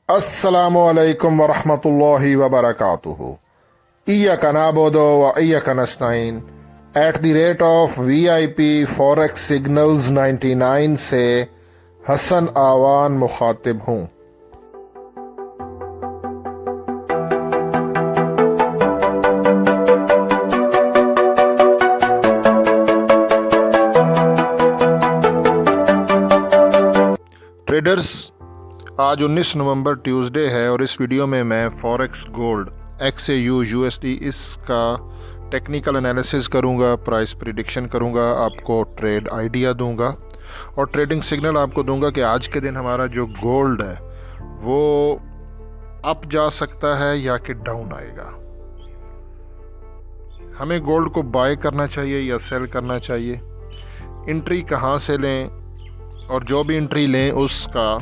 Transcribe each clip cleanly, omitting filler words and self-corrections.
अस्सलामु अलैकुम वरहमतुल्लाहि वबरकातुहू। इय्याका नअबुदु व इय्याका नस्तईन @VIP फॉरेक्स सिग्नल्स 99 से हसन आवान मुखातिब हूँ। ट्रेडर्स, आज 19 नवंबर ट्यूसडे है और इस वीडियो में मैं फॉरेक्स गोल्ड XAU USD इसका टेक्निकल एनालिसिस करूंगा, प्राइस प्रिडिक्शन करूंगा, आपको ट्रेड आइडिया दूंगा और ट्रेडिंग सिग्नल आपको दूंगा कि आज के दिन हमारा जो गोल्ड है वो अप जा सकता है या कि डाउन आएगा। हमें गोल्ड को बाय करना चाहिए या सेल करना चाहिए, एंट्री कहाँ से लें और जो भी एंट्री लें उसका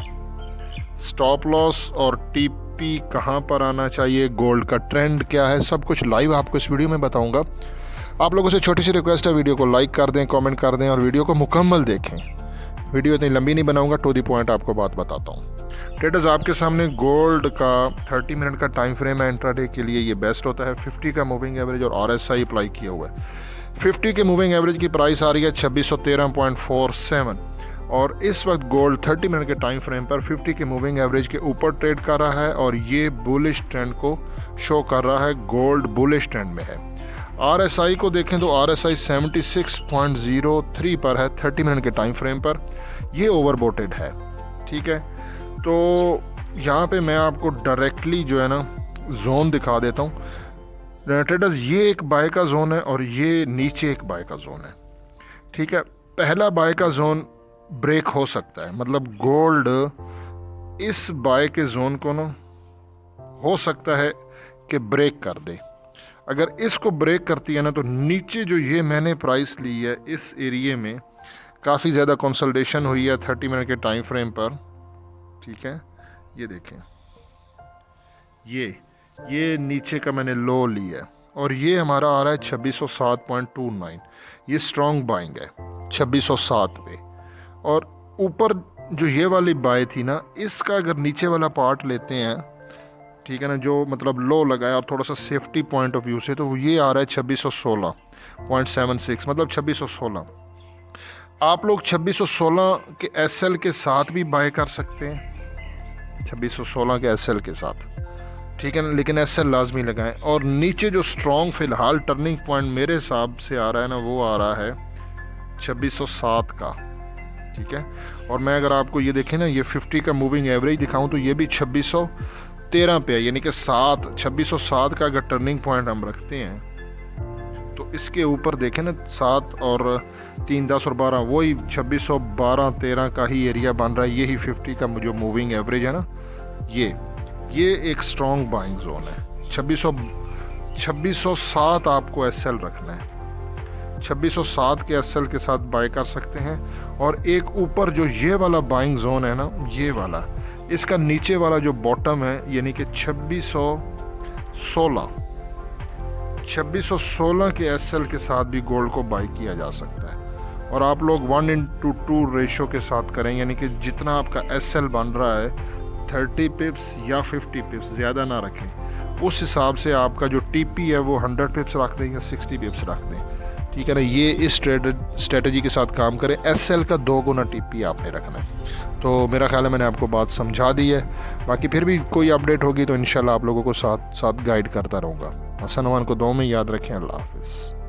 स्टॉप लॉस और टीपी कहाँ पर आना चाहिए, गोल्ड का ट्रेंड क्या है, सब कुछ लाइव आपको इस वीडियो में बताऊंगा। आप लोगों से छोटी सी रिक्वेस्ट है, वीडियो को लाइक कर दें, कमेंट कर दें और वीडियो को मुकम्मल देखें। वीडियो इतनी लंबी नहीं बनाऊंगा, टू दी पॉइंट आपको बात बताता हूँ। ट्रेडर्स, आपके सामने गोल्ड का 30 मिनट का टाइम फ्रेम है। इंट्राडे के लिए ये बेस्ट होता है। 50 का मूविंग एवरेज और RSI अप्लाई किया हुआ है। 50 के मूविंग एवरेज की प्राइस आ रही है 2613.47 और इस वक्त गोल्ड 30 मिनट के टाइम फ्रेम पर 50 के मूविंग एवरेज के ऊपर ट्रेड कर रहा है और ये बुलिश ट्रेंड को शो कर रहा है। गोल्ड बुलिश ट्रेंड में है। RSI को देखें तो RSI 76.03 पर है 30 मिनट के टाइम फ्रेम पर। ये ओवरबोटेड है, ठीक है। तो यहाँ पे मैं आपको डायरेक्टली जो है ना जोन दिखा देता हूँ। ट्रेडर्स, ये एक बाय का जोन है और ये नीचे एक बाय का जोन है, ठीक है। पहला बाय का जोन ब्रेक हो सकता है, मतलब गोल्ड इस बाय के जोन को ना हो सकता है कि ब्रेक कर दे। अगर इसको ब्रेक करती है ना तो नीचे जो ये मैंने प्राइस ली है इस एरिया में काफ़ी ज़्यादा कंसोलिडेशन हुई है 30 मिनट के टाइम फ्रेम पर, ठीक है। ये देखें, ये नीचे का मैंने लो लिया है और ये हमारा आ रहा है 2607.29। ये स्ट्रॉन्ग बाइंग है 2607 पे। और ऊपर जो ये वाली बाय थी ना, इसका अगर नीचे वाला पार्ट लेते हैं, ठीक है ना, जो मतलब लो लगाया और थोड़ा सा सेफ्टी पॉइंट ऑफ व्यू से, तो ये आ रहा है 2616.76, मतलब 2616। आप लोग 2616 के SL के साथ भी बाय कर सकते हैं, 2616 के SL के साथ, ठीक है ना, लेकिन SL लाजमी लगाएं। और नीचे जो स्ट्रॉन्ग फ़िलहाल टर्निंग पॉइंट मेरे हिसाब से आ रहा है ना, वो आ रहा है 2607 का, ठीक है। और मैं अगर आपको ये देखें ना, ये 50 का मूविंग एवरेज दिखाऊं तो ये भी 2613 पे है, यानी कि 2607 का अगर टर्निंग पॉइंट हम रखते हैं तो इसके ऊपर देखें ना 7 और 3 10 और 12, वही 2612-13 का ही एरिया बन रहा है। यही 50 का जो मूविंग एवरेज है ना, ये एक स्ट्रॉन्ग बाइंग जोन है। 2607 आपको SL रखना है, 2607 के SL के साथ बाय कर सकते हैं। और एक ऊपर जो ये वाला बाइंग जोन है ना, ये वाला, इसका नीचे वाला जो बॉटम है, यानी कि 2616 के SL के साथ भी गोल्ड को बाय किया जा सकता है। और आप लोग 1:2 रेशो के साथ करें, यानी कि जितना आपका SL बन रहा है 30 पिप्स या 50 पिप्स, ज़्यादा ना रखें। उस हिसाब से आपका जो TP है वो 100 पिप्स रख दें या 60 पिप्स रख दें, ठीक है ना। ये इस स्ट्रेटजी के साथ काम करें। SL का 2 गुना TP आपने रखना है। तो मेरा ख्याल है मैंने आपको बात समझा दी है। बाकी फिर भी कोई अपडेट होगी तो इंशाल्लाह आप लोगों को साथ गाइड करता रहूँगा। हसन अमान को दुआ में याद रखें। अल्लाह हाफिज़।